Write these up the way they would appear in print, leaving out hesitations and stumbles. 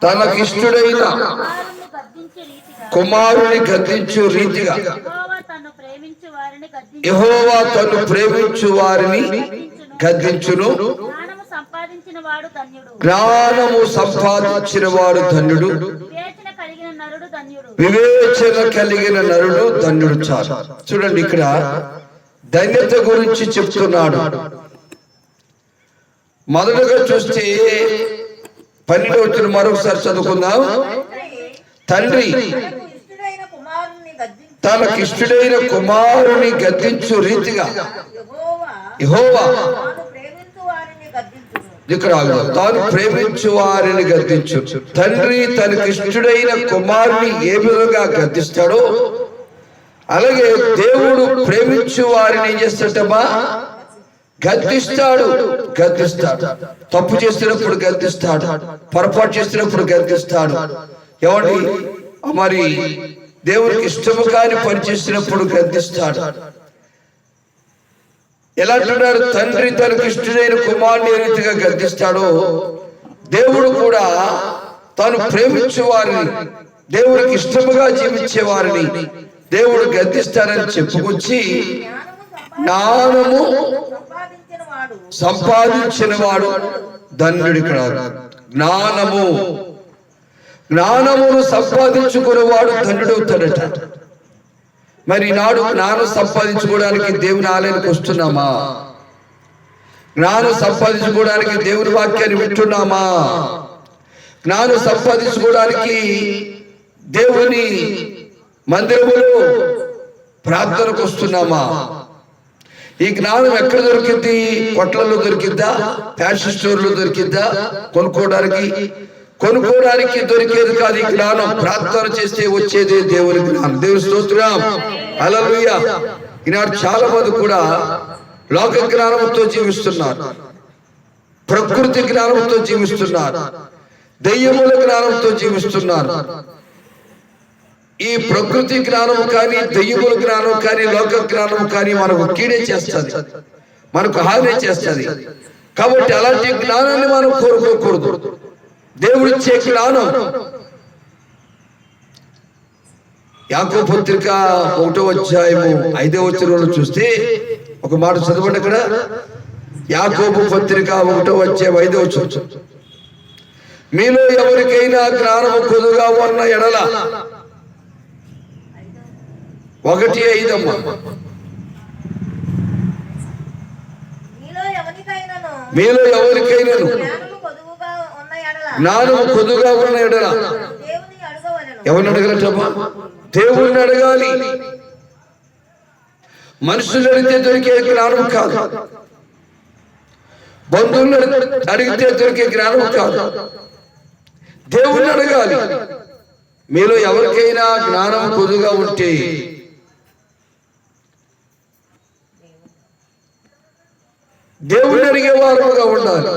తనకిష్టుడైన కుమారుని గద్దించు రీతిగా యెహోవా తన్ను ప్రేమించు వారిని గద్దించును. జ్ఞానము సంపాదించిన వాడు ధన్యుడు. వివేచన కలిగిన నరుడు ధన్యుడు. చాలు. చూడండి, ఇక్కడ ధన్యత గురించి చెప్తున్నాడు. మొదటగా చూస్తే 12వ వచనం మరొకసారి చదువుకుందాం. తండ్రి తనకిష్టుడైన కుమారుని గద్దించు రీతిగా యెహోవా ఇక్కడ తాను ప్రేమించు వారిని గద్దించు. తండ్రి తనకిష్టుడైన కుమారుని ఏ విధంగా గద్దిస్తాడో అలాగే దేవుడు ప్రేమించు వారిని ఏం చేస్తాడమ్మా? గద్దిస్తాడు. తప్పు చేసినప్పుడు గద్దిస్తాడు, పొరపాటు చేసినప్పుడు గద్దిస్తాడు. ఎవరి మరి దేవునికి ఇష్టము కాని పని చేసినప్పుడు గద్దిస్తాడు. ఎలా అంటున్నాడు? తండ్రి తనకు ఇష్టమైన కుమారుని ఏ రీతిగా గద్దిస్తాడో దేవుడు కూడా తాను ప్రేమించే వారిని, దేవుడికి ఇష్టముగా జీవించే వారిని దేవుడు గద్దిస్తాడని చెప్పుకొచ్చి జ్ఞానము సంపాదించిన వాడు ధన్యుడు. ఇక్కడ జ్ఞానమును సంపాదించుకునేవాడు ధన్యుడవుతాడట. మరి నాడు జ్ఞానం సంపాదించుకోవడానికి దేవుని ఆలయానికి వస్తున్నామా? జ్ఞానం సంపాదించుకోవడానికి దేవుని వాక్యాన్ని వింటున్నామా? జ్ఞానం సంపాదించుకోవడానికి దేవుని మందిరములో ప్రార్థనకు వస్తున్నామా? ఈ జ్ఞానం ఎక్కడ దొరికింది? కొట్లలో దొరికిద్దా? ఫ్యాషన్ స్టోర్లో దొరికిద్దా? కొనుక్కోవడానికి దొరికేది కాదు. ఈ జ్ఞానం ప్రార్థన చేస్తే వచ్చేదే దేవుని జ్ఞానం. దేవుని స్తోత్రం, హల్లెలూయా. ఈనాడు చాలా మంది కూడా లోక జ్ఞానంతో జీవిస్తున్నారు, ప్రకృతి జ్ఞానంతో జీవిస్తున్నారు, దెయ్యముల జ్ఞానంతో జీవిస్తున్నారు. ఈ ప్రకృతి జ్ఞానం కానీ, దెయ్యముల జ్ఞానం కానీ, లోక జ్ఞానం కానీ మనకు కీడే చేస్తుంది, మనకు హాని చేస్తుంది. కాబట్టి అలాంటి జ్ఞానాన్ని మనం కోరుకోకూడదు. దేవుడిచ్చే జ్ఞానం. యాకోబు పత్రిక 1వ అధ్యాయము 5వ వచనంలో చూస్తే ఒక మాట చదవండి. అక్కడ యాకోబు పత్రిక 1వ అధ్యాయం 5వ వచనం, మీలో ఎవరికైనా జ్ఞానము కొద్దుగా ఉన్న ఎడల 1:5 మీలో ఎవరికైనాను జ్ఞానము కొద్దుగా ఉన్న ఎడల ఎవరిని అడగలటమ్మా? దేవుణ్ణి అడగాలి. మనుషులు అడిగితే దొరికే జ్ఞానం కాదు, బంధువులు అడిగితే దొరికే జ్ఞానం కాదు, దేవుణ్ణి అడగాలి. మీలో ఎవరికైనా జ్ఞానం కొద్దుగా ఉంటే దేవుణ్ణి అడిగేవారుగా ఉండాలి.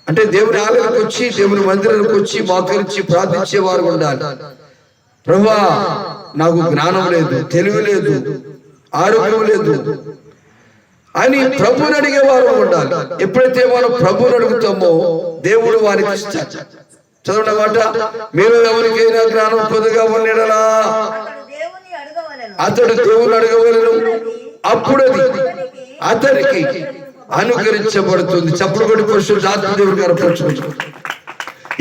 అంటే దేవుని ఆలయానికి వచ్చి, దేవుని మందిరానికి వచ్చి మోకరించి ప్రార్థించేవారు ఉండాలి. ప్రభువా, నాకు జ్ఞానం లేదు, తెలివి లేదు, ఆరోగ్యం లేదు అని ప్రభుని అడిగేవారు ఉండాలి. ఎప్పుడైతే మనం ప్రభుని అడుగుతామో దేవుడు వారికి ఇస్తాడు. చదవండి మాట, మీరు ఎవరికైనా జ్ఞానం కొద్దిగా ఉండేలా అతడు దేవుని అడగవలను, అప్పుడు అతనికి అనుకరించబడుతుంది. చప్పుడు కొట్టి పరిశుద్ధాత్మ దేవుడు కనపరచుకుంటు.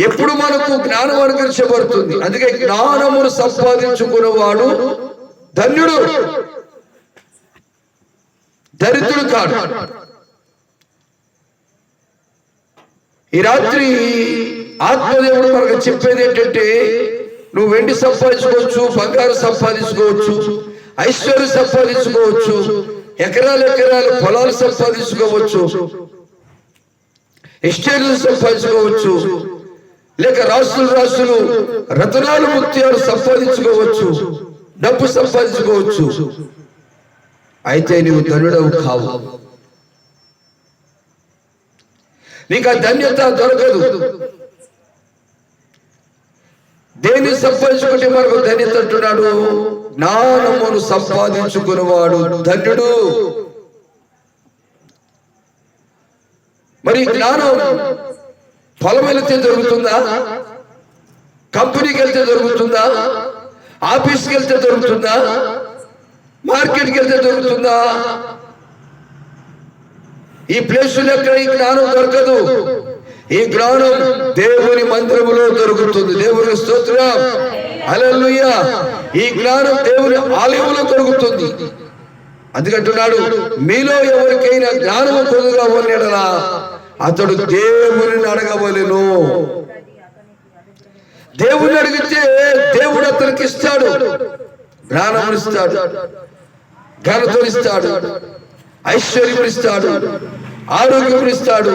ఎప్పుడు మనకు జ్ఞానం అనుకరించబడుతుంది. అందుకే జ్ఞానమును సంపాదించుకున్నవాడు ధన్యుడు, దరిద్రుడు కాడు. ఈ రాత్రి ఆత్మదేవుడు మనకు చెప్పేది ఏంటంటే, నువ్వు వెండి సంపాదించుకోవచ్చు, బంగారు సంపాదించుకోవచ్చు, ఐశ్వర్యం సంపాదించుకోవచ్చు, ఎకరాలు పొలాలు సంపాదించుకోవచ్చు, ఎస్టేట్లు సంపాదించుకోవచ్చు, లేక రాసులు రతనాలు ముత్యాలు సంపాదించుకోవచ్చు, డబ్బు సంపాదించుకోవచ్చు. అయితే నీవు ధన్యుడవు కావు. నీకు ఆ ధన్యత దొరకదు. దేన్ని సంపాదించుకుంటే మనకు ధన్యత అంటున్నాడు? జ్ఞానమును సంపాదించుకునేవాడు ధన్యుడు. మరి జ్ఞానం పొలం వెళితే దొరుకుతుందా? కంపెనీకి వెళ్తే దొరుకుతుందా? ఆఫీస్కి వెళ్తే దొరుకుతుందా? మార్కెట్కి వెళ్తే దొరుకుతుందా? ఈ ప్లేసులు ఎక్కడ ఈ జ్ఞానం దొరకదు. ఈ జ్ఞానం దేవుని మందిరములో దొరుకుతుంది. దేవుని స్తోత్రం, హల్లెలూయా. ఈ జ్ఞానం దేవుని ఆలయంలో దొరుకుతుంది. అందుకంటున్నాడు, మీలో ఎవరికైనా జ్ఞానము కొద్దుగా ఉన్నడలా అతడు దేవుని అడగవలెను. దేవుని అడిగితే దేవుడు అతనికి ఇస్తాడు. జ్ఞానం ఇస్తాడు, ఘనతను ఇస్తాడు, ఐశ్వర్యం ఇస్తాడు, ఆరోగ్యం ఇస్తాడు,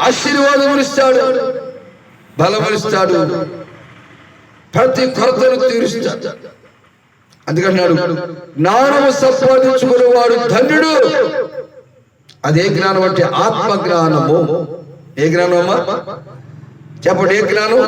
ఆశీర్వాదం ఇస్తాడు, బలం ఇస్తాడు, ప్రతి కొరతను తీరుస్తాడు. అందుకన్నాడు, జ్ఞానము సంపాదించుకునే వాడు ధన్యుడు. అదే జ్ఞానం అంటే ఆత్మ జ్ఞానము. ఏ జ్ఞానం అమ్మా? చెప్పండి, ఏ జ్ఞానం?